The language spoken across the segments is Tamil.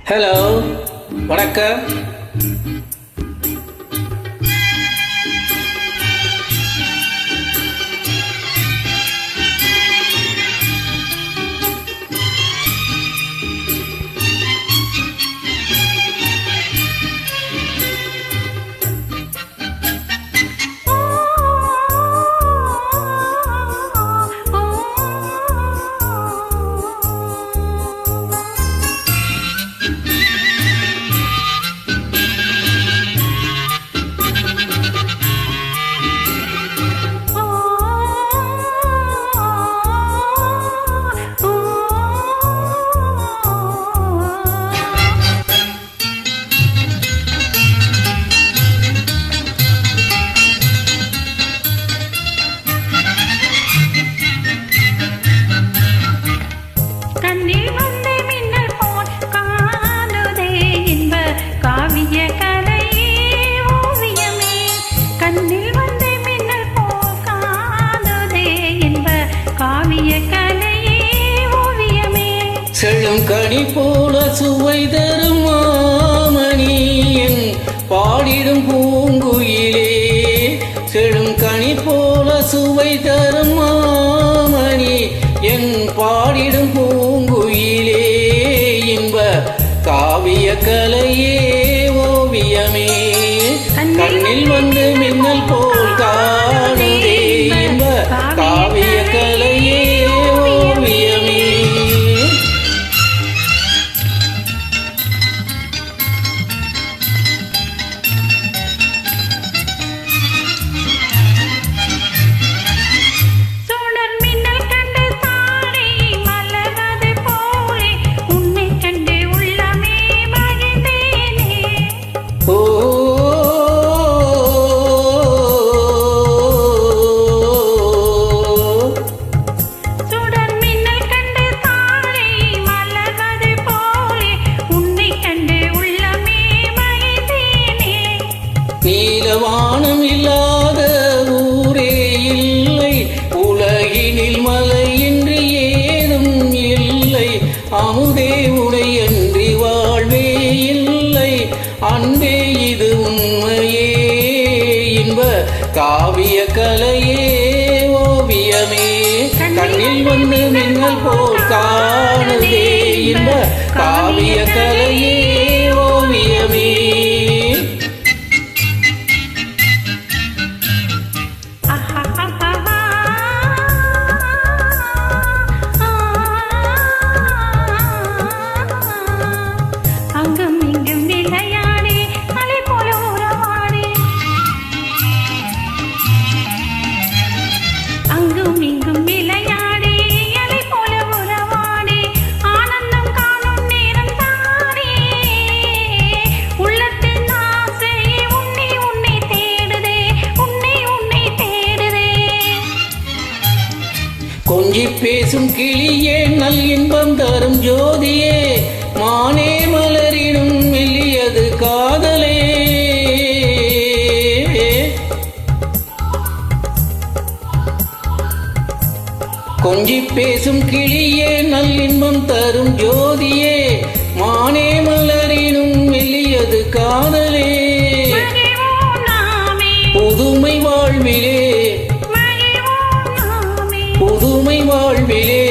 ஹலோ, வணக்கம். செழும் கனி போல சுவை தரும் மாமணியன் பாடிடும் பூங்குயிலே. செழும் கனி போல சுவை தரும் மாமணி என் பாடிடும் பூங்குயிலே. இன்ப காவிய கலையே ஓவியமே, கண்ணில் வந்து மின்னல் போல் காணுதே. இன்ப காவிய கலையே ஓவியமே. நீலவானம் இல்லாத ஊரே இல்லை, உலகினில் மலையின்றி ஏதும் இல்லை. அமுதே உடையன்றி வாழ்வே இல்லை, அன்பே இது உண்மையே. இன்ப காவிய கலையே ஓவியமே, கண்ணில் வந்து மின்னல் போல் காணுதே. இன்ப காவிய கலையே ஓவியமே. கொஞ்சி பேசும் கிளியே, நல் இன்பம் தரும் ஜோதியே, மானே மலரினும் மெல்லியது காதலே. கொஞ்சி பேசும் கிளியே, நல் இன்பம் தரும் ஜோதியே, மானே மலரினும் மெல்லியது காதலே. புதுமை வாழ்விலே, புதுமை வாழ்விலே.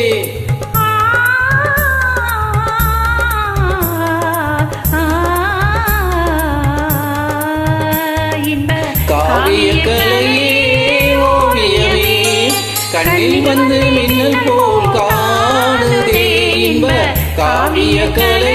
காவிய கலையே ஓவியமே, கண்ணில் வந்து மின்னல் போல் காணுதே. இன்ப காவிய கலை